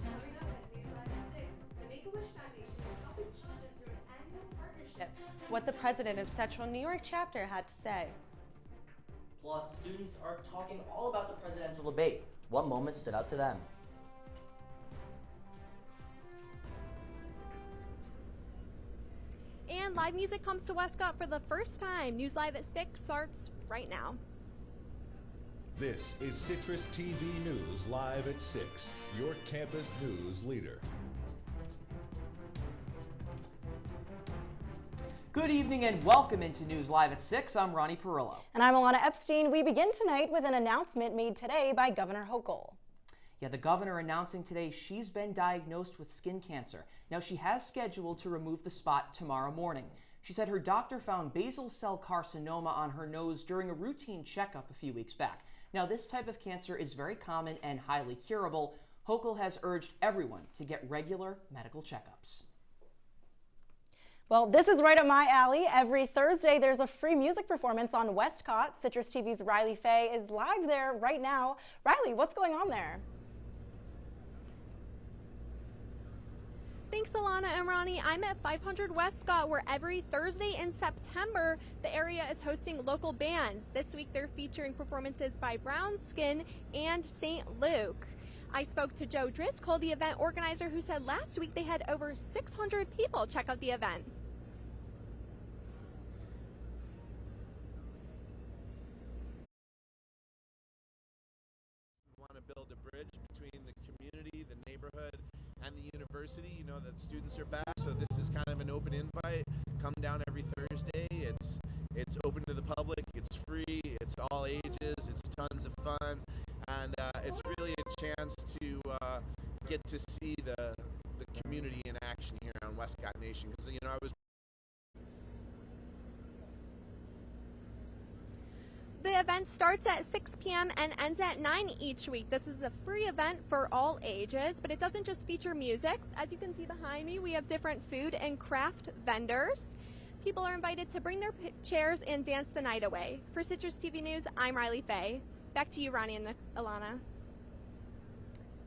Coming up at News Live at 6, the Make-A-Wish Foundation is helping children through an annual partnership. What the president of Central New York chapter had to say. Plus, students are talking all about the presidential debate. What moment stood out to them? And live music comes to Westcott for the first time. News Live at 6 starts right now. This is CitrusTV News Live at 6, your campus news leader. Good evening and welcome into News Live at 6. I'm Ronnie Parrillo. And I'm Ilana Epstein. We begin tonight with an announcement made today by Governor Hochul. Yeah, the governor announcing today she's been diagnosed with skin cancer. Now, she has scheduled to remove the spot tomorrow morning. She said her doctor found basal cell carcinoma on her nose during a routine checkup a few weeks back. Now, this type of cancer is very common and highly curable. Hochul has urged everyone to get regular medical checkups. Well, this is right up my alley. Every Thursday, there's a free music performance on Westcott. Citrus TV's Riley Faye is live there right now. Riley, what's going on there? Thanks, Ilana and Ronnie. I'm at 500 Westcott, where every Thursday in September, the area is hosting local bands. This week, they're featuring performances by Brown Skin and St. Luke. I spoke to Joe Driscoll, the event organizer, who said last week they had over 600 people check out the event. We want to build a bridge between the community, the neighborhood, and the university. You know that students are back, so this is kind of an open invite. Come down every Thursday. It's open to the public. It's free. It's all ages. It's tons of fun, and it's really a chance to get to see the community in action here on Westcott Nation. Because I was. The event starts at 6 p.m. and ends at 9 each week. This is a free event for all ages, but it doesn't just feature music. As you can see behind me, we have different food and craft vendors. People are invited to bring their chairs and dance the night away. For Citrus TV News, I'm Riley Faye. Back to you, Ronnie and Ilana.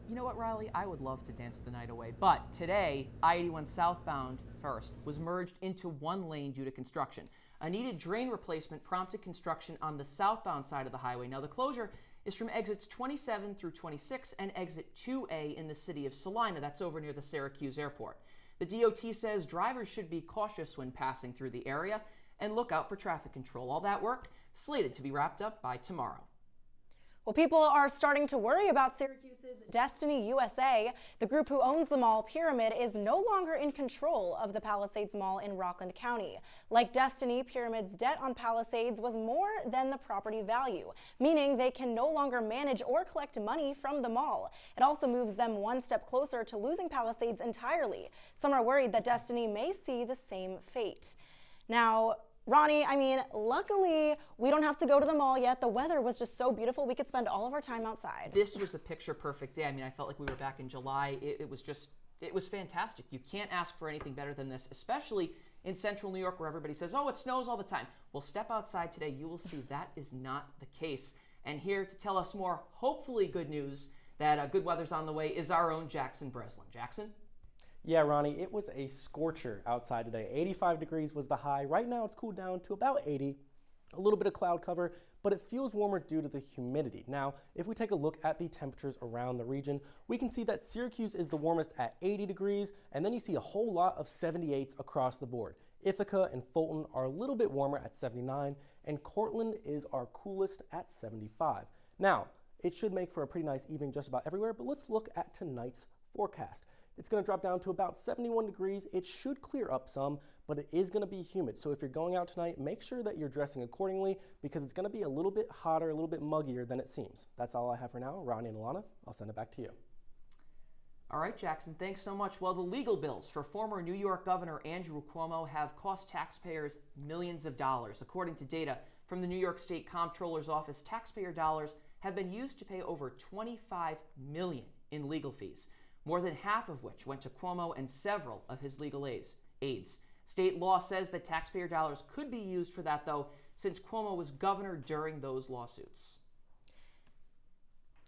You know what, Riley? I would love to dance the night away, but today, I-81 southbound first was merged into one lane due to construction. A needed drain replacement prompted construction on the southbound side of the highway. Now, the closure is from exits 27 through 26 and exit 2A in the city of Salina. That's over near the Syracuse airport. The DOT says drivers should be cautious when passing through the area and look out for traffic control. All that work slated to be wrapped up by tomorrow. Well, people are starting to worry about Syracuse's Destiny USA. The group who owns the mall Pyramid is no longer in control of the Palisades Mall in Rockland County. Like Destiny, Pyramid's debt on Palisades was more than the property value, meaning they can no longer manage or collect money from the mall. It also moves them one step closer to losing Palisades entirely. Some are worried that Destiny may see the same fate. Now, Ronnie, luckily we don't have to go to the mall yet. The weather was just so beautiful. We could spend all of our time outside. This was a picture perfect day. I felt like we were back in July. It was fantastic. You can't ask for anything better than this, especially in central New York where everybody says, oh, it snows all the time. Well, step outside today. You will see that is not the case. And here to tell us more, hopefully good news that good weather's on the way, is our own Jackson Breslin. Jackson? Yeah, Ronnie, it was a scorcher outside today. 85 degrees was the high. Right now it's cooled down to about 80. A little bit of cloud cover, but it feels warmer due to the humidity. Now, if we take a look at the temperatures around the region, we can see that Syracuse is the warmest at 80 degrees, and then you see a whole lot of 78s across the board. Ithaca and Fulton are a little bit warmer at 79, and Cortland is our coolest at 75. Now, it should make for a pretty nice evening just about everywhere, but let's look at tonight's forecast. It's going to drop down to about 71 degrees. It should clear up some, but it is going to be humid. So if you're going out tonight, make sure that you're dressing accordingly because it's going to be a little bit hotter, a little bit muggier than it seems. That's all I have for now. Ronnie and Ilana, I'll send it back to you. All right, Jackson, thanks so much. Well, the legal bills for former New York Governor Andrew Cuomo have cost taxpayers millions of dollars. According to data from the New York State Comptroller's Office, taxpayer dollars have been used to pay over $25 million in legal fees, more than half of which went to Cuomo and several of his legal aides. State law says that taxpayer dollars could be used for that, though, since Cuomo was governor during those lawsuits.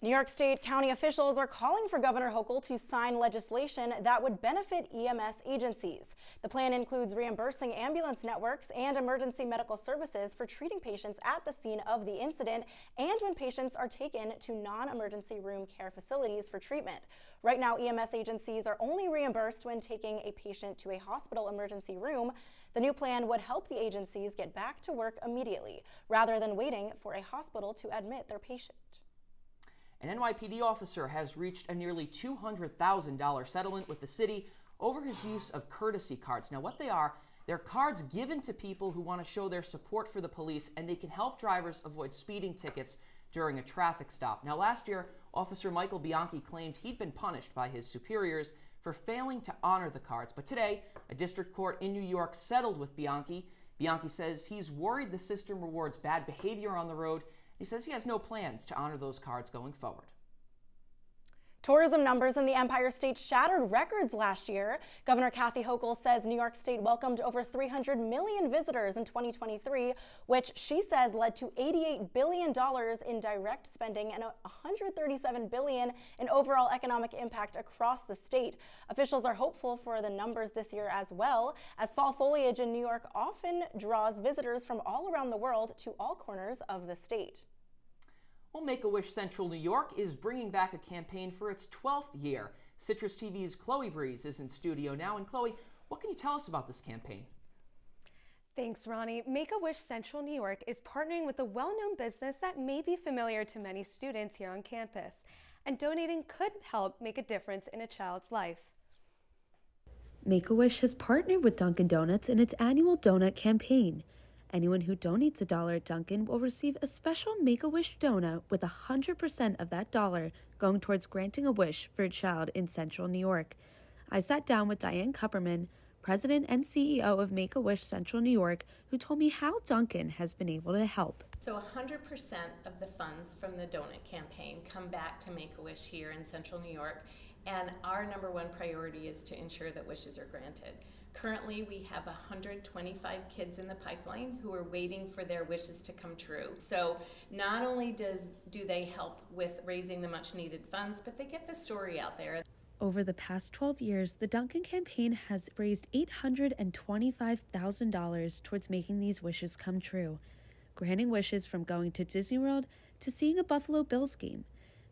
New York State county officials are calling for Governor Hochul to sign legislation that would benefit EMS agencies. The plan includes reimbursing ambulance networks and emergency medical services for treating patients at the scene of the incident and when patients are taken to non-emergency room care facilities for treatment. Right now, EMS agencies are only reimbursed when taking a patient to a hospital emergency room. The new plan would help the agencies get back to work immediately, rather than waiting for a hospital to admit their patient. An NYPD officer has reached a nearly $200,000 settlement with the city over his use of courtesy cards. Now, what they are, they're cards given to people who want to show their support for the police, and they can help drivers avoid speeding tickets during a traffic stop. Now, last year, Officer Michael Bianchi claimed he'd been punished by his superiors for failing to honor the cards. But today, a district court in New York settled with Bianchi. Bianchi says he's worried the system rewards bad behavior on the road. He says he has no plans to honor those cards going forward. Tourism numbers in the Empire State shattered records last year. Governor Kathy Hochul says New York State welcomed over 300 million visitors in 2023, which she says led to $88 billion in direct spending and $137 billion in overall economic impact across the state. Officials are hopeful for the numbers this year as well, as fall foliage in New York often draws visitors from all around the world to all corners of the state. Well, Make-A-Wish Central New York is bringing back a campaign for its 12th year. Citrus TV's Chloe Breeze is in studio now. And Chloe, what can you tell us about this campaign? Thanks, Ronnie. Make-A-Wish Central New York is partnering with a well-known business that may be familiar to many students here on campus. And donating could help make a difference in a child's life. Make-A-Wish has partnered with Dunkin' Donuts in its annual donut campaign. Anyone who donates $1 at Dunkin' will receive a special Make-A-Wish donut with 100% of that dollar going towards granting a wish for a child in Central New York. I sat down with Diane Kupperman, President and CEO of Make-A-Wish Central New York, who told me how Dunkin' has been able to help. So 100% of the funds from the donut campaign come back to Make-A-Wish here in Central New York, and our #1 priority is to ensure that wishes are granted. Currently, we have 125 kids in the pipeline who are waiting for their wishes to come true. So not only do they help with raising the much needed funds, but they get the story out there. Over the past 12 years, the Dunkin' campaign has raised $825,000 towards making these wishes come true, granting wishes from going to Disney World to seeing a Buffalo Bills game.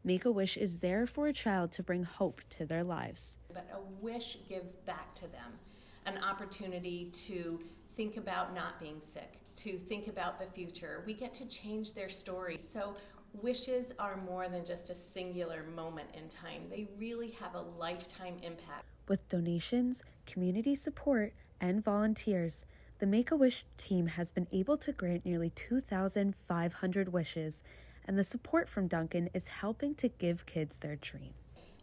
Make-A-Wish is there for a child to bring hope to their lives. But a wish gives back to them an opportunity to think about not being sick, to think about the future. We get to change their story. So wishes are more than just a singular moment in time. They really have a lifetime impact. With donations, community support, and volunteers, the Make-A-Wish team has been able to grant nearly 2,500 wishes, and the support from Dunkin' is helping to give kids their dream.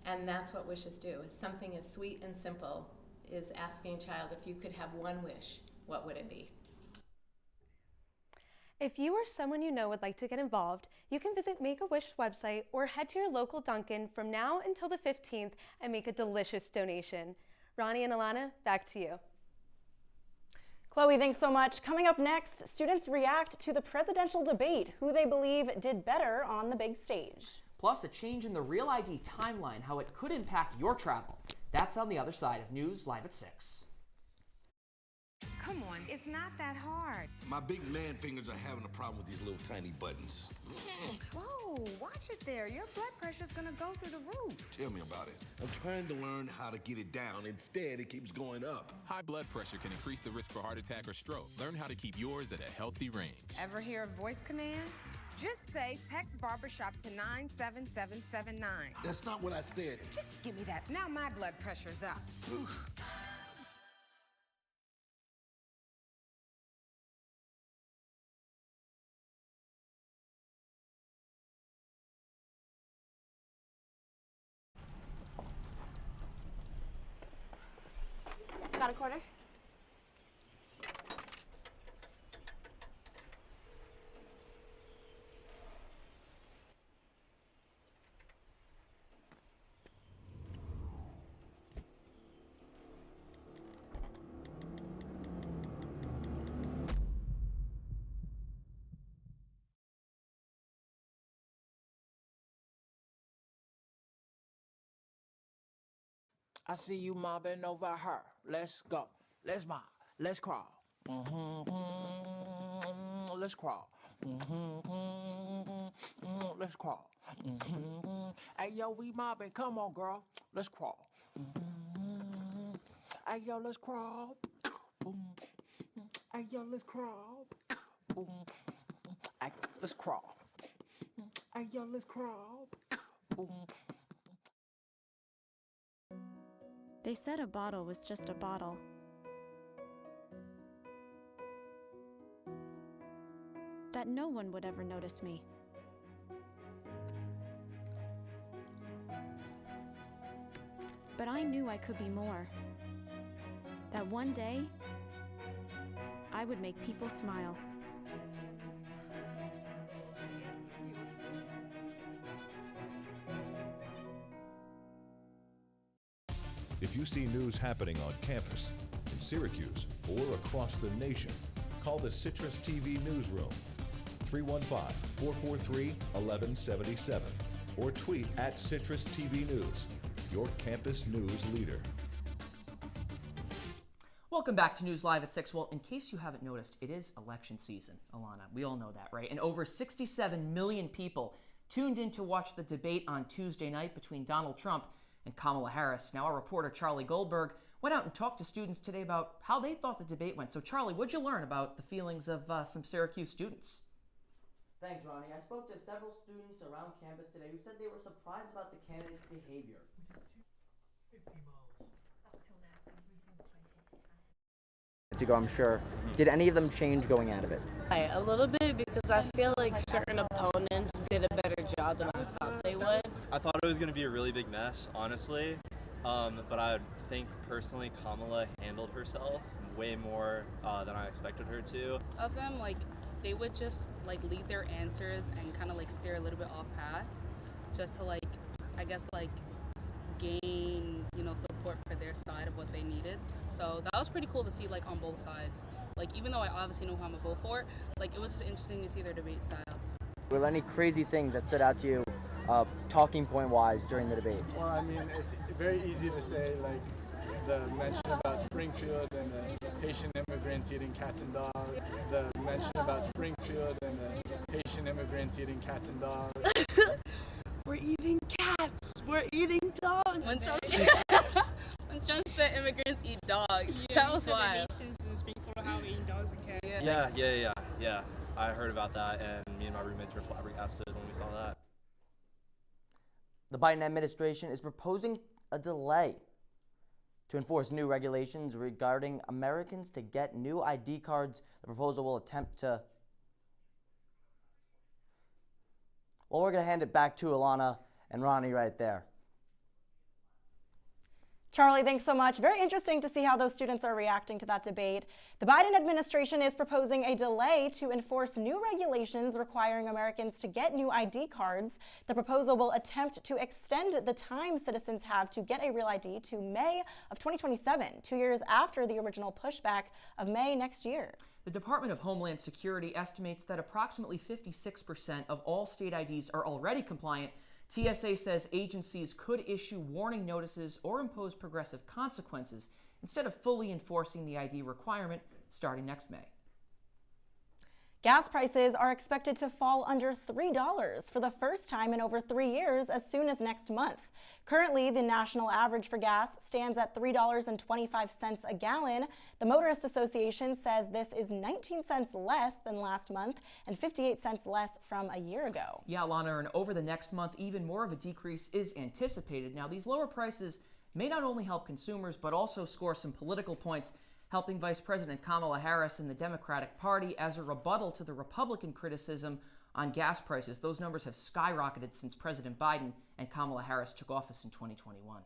And that's what wishes do, is something as sweet and simple is asking a child, if you could have one wish, what would it be? If you or someone you know would like to get involved, you can visit Make-A-Wish's website or head to your local Dunkin' from now until the 15th and make a delicious donation. Ronnie and Ilana, back to you. Chloe, thanks so much. Coming up next, students react to the presidential debate, who they believe did better on the big stage. Plus, a change in the Real ID timeline, how it could impact your travel. That's on the other side of News Live at 6. Come on, it's not that hard. My big man fingers are having a problem with these little tiny buttons. Whoa, watch it there. Your blood pressure's gonna go through the roof. Tell me about it. I'm trying to learn how to get it down. Instead, it keeps going up. High blood pressure can increase the risk for heart attack or stroke. Learn how to keep yours at a healthy range. Ever hear a voice command? Just say text barbershop to 97779. That's not what I said. Just give me that. Now my blood pressure's up. Got a quarter? I see you mobbing over her. Let's go. Let's mob. Let's crawl. Let's crawl. Let's crawl. Hey, yo, we mobbing. Come on, girl. Let's crawl. Hey, yo, let's crawl. Hey, yo, let's crawl. Hey, let's crawl. Hey, yo, let's crawl. They said a bottle was just a bottle. That no one would ever notice me. But I knew I could be more. That one day, I would make people smile. If you see news happening on campus, in Syracuse, or across the nation, call the CitrusTV newsroom, 315-443-1177, or tweet at CitrusTV News, your campus news leader. Welcome back to News Live at 6. Well, in case you haven't noticed, it is election season, Ilana. We all know that, right? And over 67 million people tuned in to watch the debate on Tuesday night between Donald Trump and Kamala Harris. Now, our reporter Charlie Goldberg went out and talked to students today about how they thought the debate went. So, Charlie, what'd you learn about the feelings of some Syracuse students? Thanks, Ronnie. I spoke to several students around campus today who said they were surprised about the candidate's behavior. Ago, I'm sure. Did any of them change going out of it? A little bit, because I feel like certain opponents did a better job than I thought they would. I thought it was going to be a really big mess, honestly, but I think personally Kamala handled herself way more than I expected her to. Of them, like, they would just like lead their answers and kind of like steer a little bit off path, just to like, I guess like gain, you know, support for their side of what they needed. So that was pretty cool to see, like, on both sides. Like, even though I obviously know who I'm gonna vote for, like, it was just interesting to see their debate styles. Were there any crazy things that stood out to you, talking point wise, during the debate? Well, I mean, it's very easy to say, like, the mention about Springfield and the Haitian immigrants eating cats and dogs. The mention about Springfield and the Haitian immigrants eating cats and dogs. We're eating cats. We're eating dogs. When Trump said immigrants eat dogs, that was wild. Yeah. I heard about that, and me and my roommates were flabbergasted when we saw that. The Biden administration is proposing a delay to enforce new regulations regarding Americans to get new ID cards. The proposal will attempt to... Well, we're going to hand it back to Ilana and Ronnie right there. Charlie, thanks so much. Very interesting to see how those students are reacting to that debate. The Biden administration is proposing a delay to enforce new regulations requiring Americans to get new ID cards. The proposal will attempt to extend the time citizens have to get a real ID to May of 2027, 2 years after the original pushback of May next year. The Department of Homeland Security estimates that approximately 56% of all state IDs are already compliant. TSA says agencies could issue warning notices or impose progressive consequences instead of fully enforcing the ID requirement starting next May. Gas prices are expected to fall under $3 for the first time in over 3 years as soon as next month. Currently, the national average for gas stands at $3.25 a gallon. The Motorist Association says this is 19 cents less than last month and 58 cents less from a year ago. Yeah, Ilana, and over the next month, even more of a decrease is anticipated. Now, these lower prices may not only help consumers, but also score some political points, helping Vice President Kamala Harris and the Democratic Party as a rebuttal to the Republican criticism on gas prices. Those numbers have skyrocketed since President Biden and Kamala Harris took office in 2021.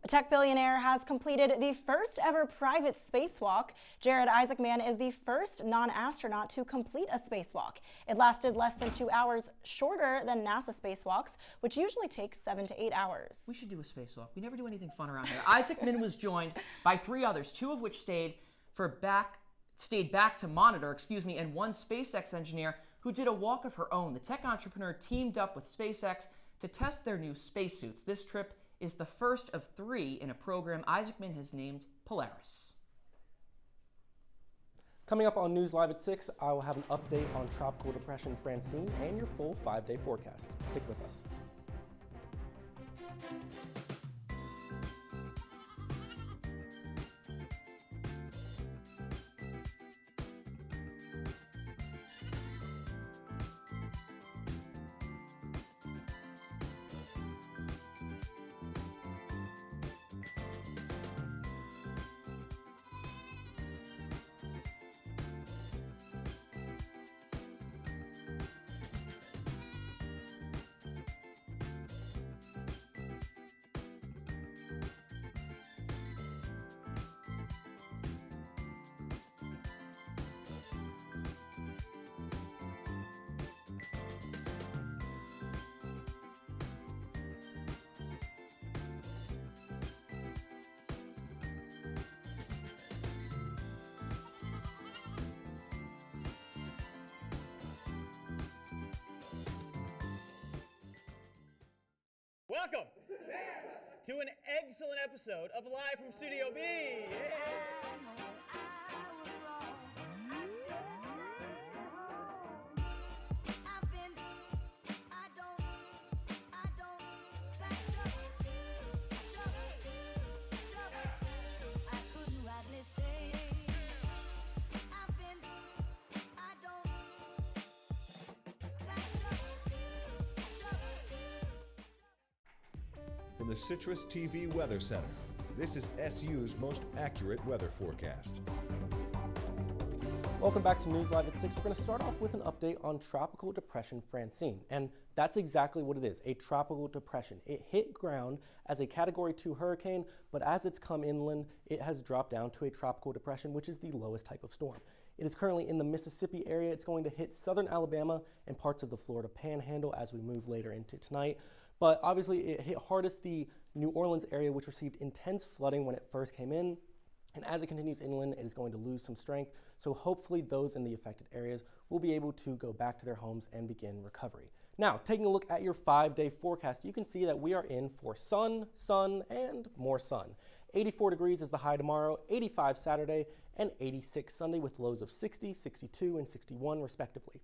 A tech billionaire has completed the first ever private spacewalk. Jared Isaacman is the first non-astronaut to complete a spacewalk. It lasted less than 2 hours, shorter than NASA spacewalks, which usually take 7 to 8 hours. We should do a spacewalk. We never do anything fun around here. Isaacman was joined by 3 others, 2 of which stayed back to monitor, and one SpaceX engineer who did a walk of her own. The tech entrepreneur teamed up with SpaceX to test their new spacesuits. This trip is the first of 3 in a program Isaacman has named Polaris. Coming up on News Live at 6, I will have an update on Tropical Depression Francine and your full 5-day forecast. Stick with us. Welcome to an excellent episode of Live from Studio B. From the CitrusTV Weather Center, this is SU's most accurate weather forecast. Welcome back to News Live at 6. We're going to start off with an update on Tropical Depression Francine, and that's exactly what it is, a tropical depression. It hit ground as a Category 2 hurricane, but as it's come inland, it has dropped down to a tropical depression, which is the lowest type of storm. It is currently in the Mississippi area. It's going to hit southern Alabama and parts of the Florida Panhandle as we move later into tonight. But obviously it hit hardest the New Orleans area, which received intense flooding when it first came in. And as it continues inland, it is going to lose some strength. So hopefully those in the affected areas will be able to go back to their homes and begin recovery. Now, taking a look at your 5-day forecast, you can see that we are in for sun, and more sun. 84 degrees is the high tomorrow, 85 Saturday, and 86 Sunday with lows of 60, 62, and 61 respectively.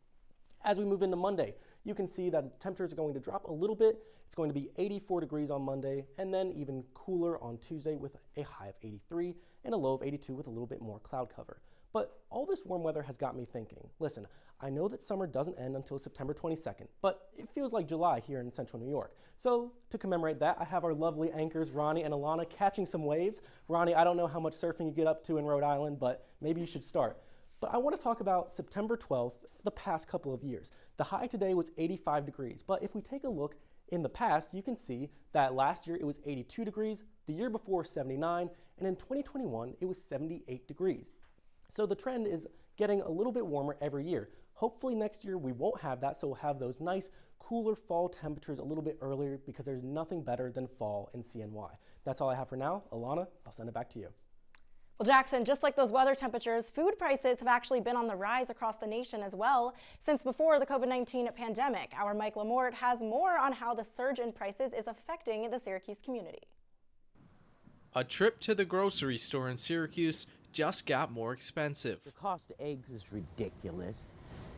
As we move into Monday, you can see that temperatures are going to drop a little bit. It's going to be 84 degrees on Monday, and then even cooler on Tuesday with a high of 83 and a low of 82 with a little bit more cloud cover. But all this warm weather has got me thinking, listen, I know that summer doesn't end until September 22nd, but it feels like July here in central New York. So to commemorate that, I have our lovely anchors, Ronnie and Ilana, catching some waves. Ronnie, I don't know how much surfing you get up to in Rhode Island, but maybe you should start. But I want to talk about September 12th, the past couple of years. The high today was 85 degrees, but if we take a look in the past, you can see that last year it was 82 degrees, the year before 79, and in 2021 it was 78 degrees. So the trend is getting a little bit warmer every year. Hopefully next year we won't have that, so we'll have those nice, cooler fall temperatures a little bit earlier because there's nothing better than fall in CNY. That's all I have for now. Ilana, I'll send it back to you. Well, Jackson, just like those weather temperatures, food prices have actually been on the rise across the nation as well since before the COVID-19 pandemic. Our Mike Lamort has more on how the surge in prices is affecting the Syracuse community. A trip to the grocery store in Syracuse just got more expensive. The cost of eggs is ridiculous.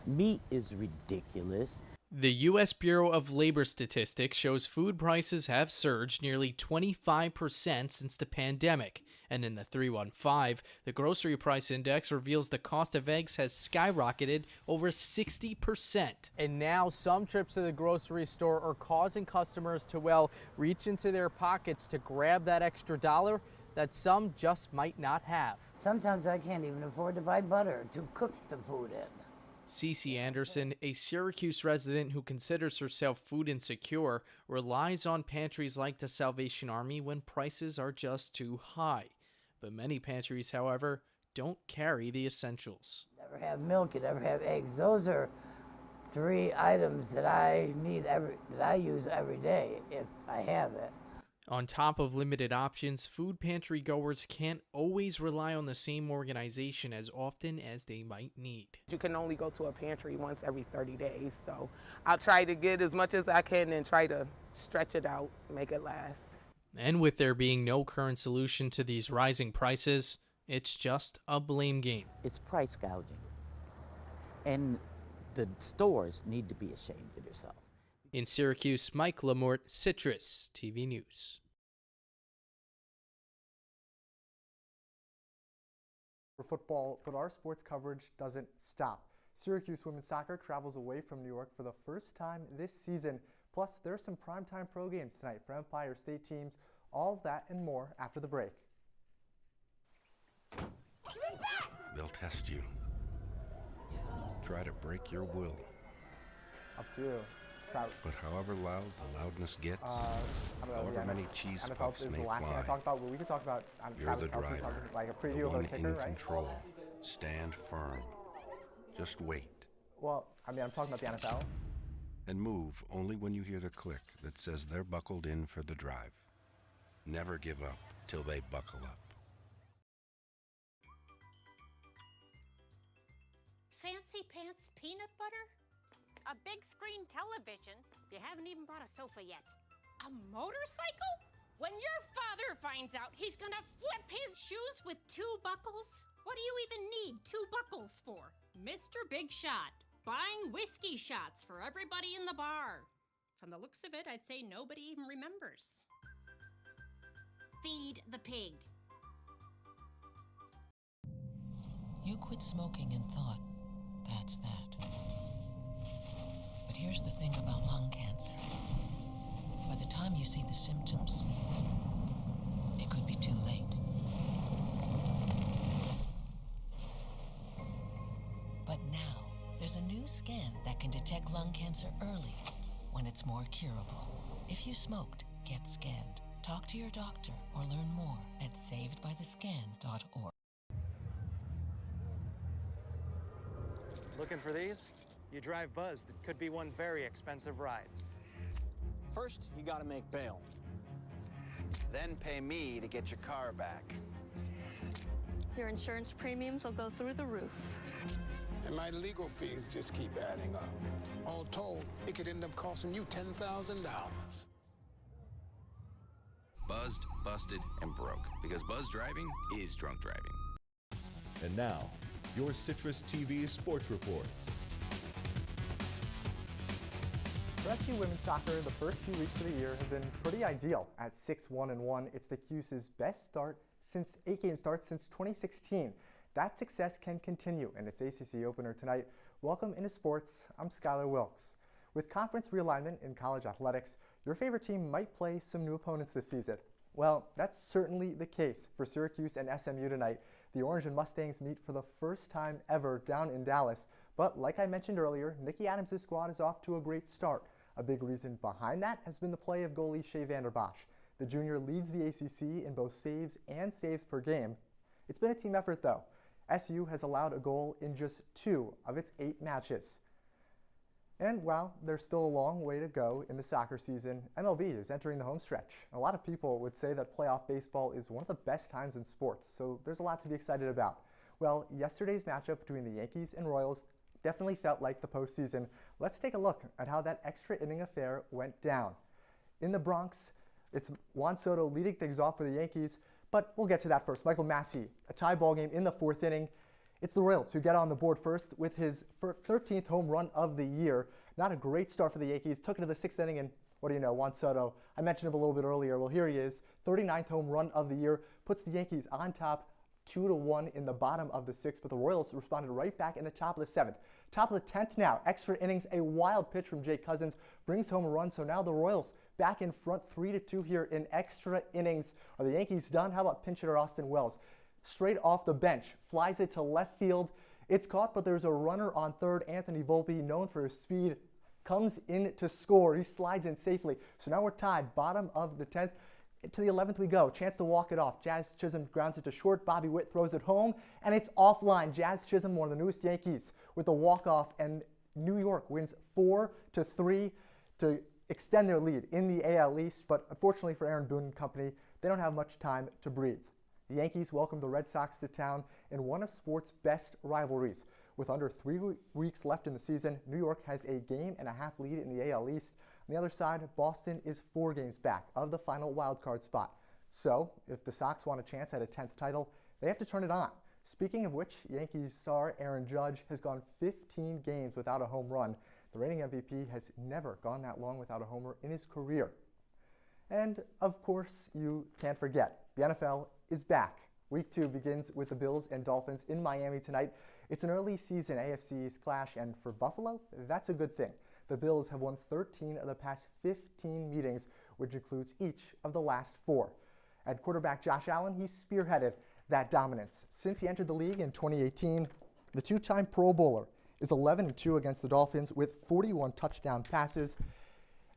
Meat is ridiculous. The U.S. Bureau of Labor Statistics shows food prices have surged nearly 25% since the pandemic. And in the 315, the grocery price index reveals the cost of eggs has skyrocketed over 60%. And now some trips to the grocery store are causing customers to, well, reach into their pockets to grab that extra dollar that some just might not have. Sometimes I can't even afford to buy butter to cook the food in. Cece Anderson, a Syracuse resident who considers herself food insecure, relies on pantries like the Salvation Army when prices are just too high. But many pantries, however, don't carry the essentials. Never have milk, you never have eggs. Those are 3 items that I need that I use every day if I have it. On top of limited options, food pantry goers can't always rely on the same organization as often as they might need. You can only go to a pantry once every 30 days, so I'll try to get as much as I can and try to stretch it out, make it last. And with there being no current solution to these rising prices, it's just a blame game. It's price gouging. And the stores need to be ashamed of themselves. In Syracuse, Mike Lamort, Citrus TV News. For football, but our sports coverage doesn't stop. Syracuse women's soccer travels away from New York for the first time this season. Plus, there's some primetime pro games tonight for Empire State teams. All of that and more after the break. They'll test you. Try to break your will. Up to you. But however loud the loudness gets, however many cheese NFL puffs is may the last thing I fly, talk about. We can talk about you're the Travis Kelce's driver, like a the preview of one the kicker, in right? control. Stand firm. Just wait. Well, I mean, I'm talking about the NFL. And move only when you hear the click that says they're buckled in for the drive. Never give up till they buckle up. Fancy pants peanut butter? A big screen television? You haven't even bought a sofa yet. A motorcycle? When your father finds out, he's gonna flip his shoes with 2 buckles? What do you even need 2 buckles for? Mr. Big Shot, buying whiskey shots for everybody in the bar. From the looks of it, I'd say nobody even remembers. Feed the pig. You quit smoking and thought, that's that. But here's the thing about lung cancer. By the time you see the symptoms, it could be too late. But now, there's a new scan that can detect lung cancer early, when it's more curable. If you smoked, get scanned. Talk to your doctor or learn more at savedbythescan.org. Looking for these? You drive buzzed. It could be one very expensive ride. First, you gotta make bail. Then pay me to get your car back. Your insurance premiums will go through the roof. And my legal fees just keep adding up. All told, it could end up costing you $10,000. Buzzed, busted, and broke. Because buzz driving is drunk driving. And now, your Citrus TV Sports Report. For SU women's soccer, the first 2 weeks of the year have been pretty ideal at 6-1-1. It's the Cuse's best start since 8-game start since 2016. That success can continue in its ACC opener tonight. Welcome into sports. I'm Skyler Wilkes. With conference realignment in college athletics, your favorite team might play some new opponents this season. Well, that's certainly the case for Syracuse and SMU tonight. The Orange and Mustangs meet for the first time ever down in Dallas. But like I mentioned earlier, Nikki Adams' squad is off to a great start. A big reason behind that has been the play of goalie Shea Vanderbosch. The junior leads the ACC in both saves and saves per game. It's been a team effort though. SU has allowed a goal in just 2 of its 8 matches. And while there's still a long way to go in the soccer season, MLB is entering the home stretch. A lot of people would say that playoff baseball is one of the best times in sports, so there's a lot to be excited about. Well, yesterday's matchup between the Yankees and Royals definitely felt like the postseason. Let's take a look at how that extra inning affair went down. In the Bronx, it's Juan Soto leading things off for the Yankees, but we'll get to that first. Michael Massey, a tie ball game in the 4th inning. It's the Royals who get on the board first with his 13th home run of the year. Not a great start for the Yankees. Took it to the 6th inning, and what do you know, Juan Soto, I mentioned him a little bit earlier. Well, here he is, 39th home run of the year, puts the Yankees on top 2-1 in the bottom of the 6th, but the Royals responded right back in the top of the 7th. Top of the 10th now, extra innings, a wild pitch from Jake Cousins brings home a run, so now the Royals back in front 3-2 here in extra innings. Are the Yankees done? How about pinch hitter Austin Wells? Straight off the bench, flies it to left field. It's caught, but there's a runner on third. Anthony Volpe, known for his speed, comes in to score. He slides in safely. So now we're tied, bottom of the 10th. To the 11th we go. Chance to walk it off. Jazz Chisholm grounds it to short. Bobby Witt throws it home, and it's offline. Jazz Chisholm, one of the newest Yankees, with a walk-off, and New York wins 4-3 to extend their lead in the AL East, but unfortunately for Aaron Boone and company, they don't have much time to breathe. The Yankees welcomed the Red Sox to town in one of sports' best rivalries. With under 3 weeks left in the season, New York has a game-and-a-half lead in the AL East. On the other side, Boston is 4 games back of the final wildcard spot. So, if the Sox want a chance at a 10th title, they have to turn it on. Speaking of which, Yankees star Aaron Judge has gone 15 games without a home run. The reigning MVP has never gone that long without a homer in his career. And, of course, you can't forget, the NFL is back. Week 2 begins with the Bills and Dolphins in Miami tonight. It's an early season AFC East clash, and for Buffalo, that's a good thing. The Bills have won 13 of the past 15 meetings, which includes each of the last 4. At quarterback Josh Allen, he spearheaded that dominance. Since he entered the league in 2018, the 2-time Pro Bowler is 11-2 against the Dolphins with 41 touchdown passes.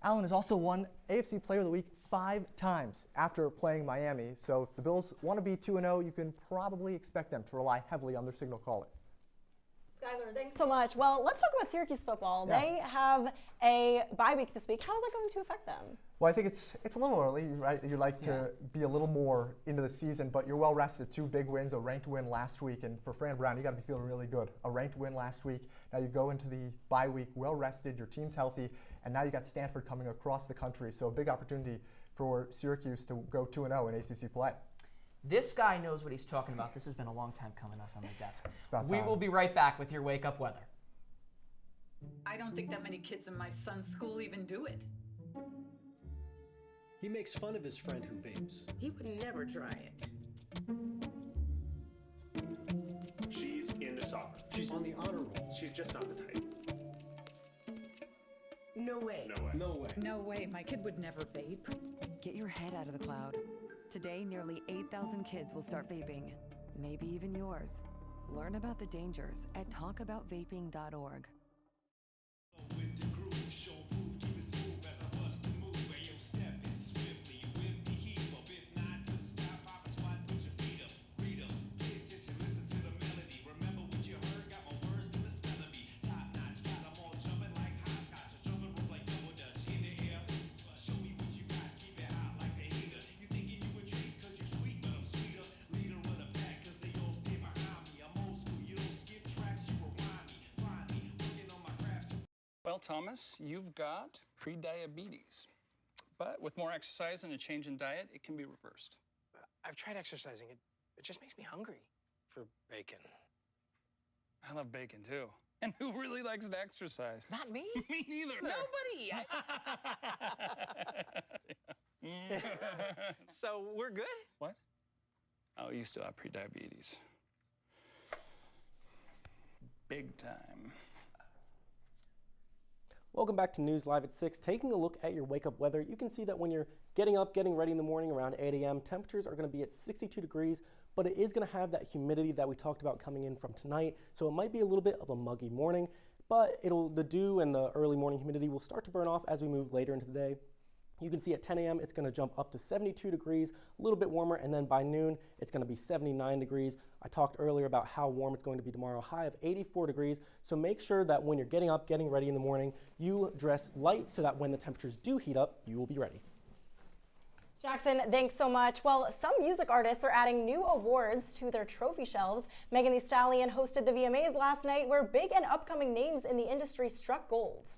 Allen has also won AFC Player of the Week 5 times after playing Miami. So if the Bills want to be 2-0, you can probably expect them to rely heavily on their signal caller. Skyler, thanks so much. Well, let's talk about Syracuse football. Yeah. They have a bye week this week. How is that going to affect them? Well, I think it's a little early, right? You like to be a little more into the season, but you're well rested. 2 big wins, a ranked win last week, and for Fran Brown, you got to be feeling really good. A ranked win last week. Now you go into the bye week well rested. Your team's healthy, and now you got Stanford coming across the country. So a big opportunity for Syracuse to go 2-0 in ACC play. This guy knows what he's talking about. This has been a long time coming to us on the desk. It's about We time. will be right back with your wake up weather. I don't think that many kids in my son's school even do it. He makes fun of his friend who vapes. He would never try it. She's into soccer. She's on the honor roll. She's just not the type. No way. No way. No way. No way, my kid would never vape. Get your head out of the cloud. Today, nearly 8,000 kids will start vaping, maybe even yours. Learn about the dangers at talkaboutvaping.org. Well, Thomas, you've got prediabetes. But with more exercise and a change in diet, it can be reversed. I've tried exercising. It just makes me hungry for bacon. I love bacon, too. And who really likes to exercise? Not me. Me neither. Nobody. So we're good? What? Oh, you still have prediabetes. Big time. Welcome back to News Live at 6. Taking a look at your wake-up weather, you can see that when you're getting up, getting ready in the morning around 8 a.m., temperatures are going to be at 62 degrees, but it is going to have that humidity that we talked about coming in from tonight, so it might be a little bit of a muggy morning, but the dew and the early morning humidity will start to burn off as we move later into the day. You can see at 10 a.m. it's going to jump up to 72 degrees, a little bit warmer, and then by noon it's going to be 79 degrees. I talked earlier about how warm it's going to be tomorrow, high of 84 degrees. So make sure that when you're getting up, getting ready in the morning, you dress light so that when the temperatures do heat up, you will be ready. Jackson, thanks so much. Well, some music artists are adding new awards to their trophy shelves. Megan Thee Stallion hosted the VMAs last night, where big and upcoming names in the industry struck gold.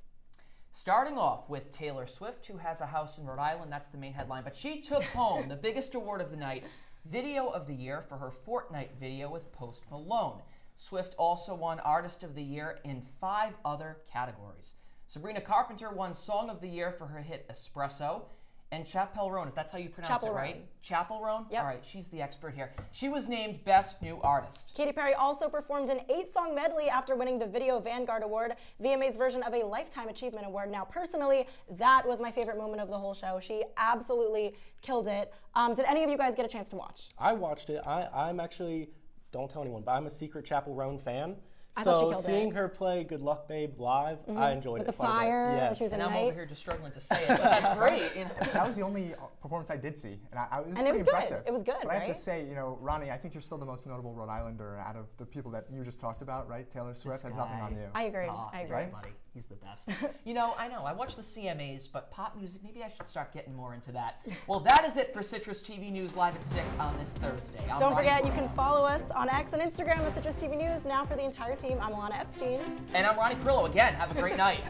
Starting off with Taylor Swift, who has a house in Rhode Island. That's the main headline. But she took home the biggest award of the night, Video of the Year, for her Fortnite video with Post Malone. Swift also won Artist of the Year in 5 other categories. Sabrina Carpenter won Song of the Year for her hit Espresso. And Chappell Roan, that's how you pronounce it, right? Chappell Roan? Yep. All right, she's the expert here. She was named Best New Artist. Katy Perry also performed an 8-song medley after winning the Video Vanguard Award, VMA's version of a Lifetime Achievement Award. Now, personally, that was my favorite moment of the whole show. She absolutely killed it. Did any of you guys get a chance to watch? I watched it. I'm actually, don't tell anyone, but I'm a secret Chappell Roan fan. I thought she So killed seeing it. her play Good Luck Babe live, I enjoyed With it the quite a bit. fire, Yes. she was in And I'm night. over here just struggling to say it, but that's great. You know? That was the only performance I did see, and it was And it pretty was good. impressive. It was good, But I have right? to say, Ronnie, I think you're still the most notable Rhode Islander out of the people that you just talked about, right? Taylor Swift has nothing on you. I agree. I agree. Right? He's the best. You know, I watch the CMAs, but pop music, maybe I should start getting more into that. Well, that is it for Citrus TV News Live at 6 on this Thursday. Don't forget, you can follow us on X and Instagram at CitrusTV News. Now for the entire team, I'm Ilana Epstein. And I'm Ronnie Parrillo. Again, have a great night.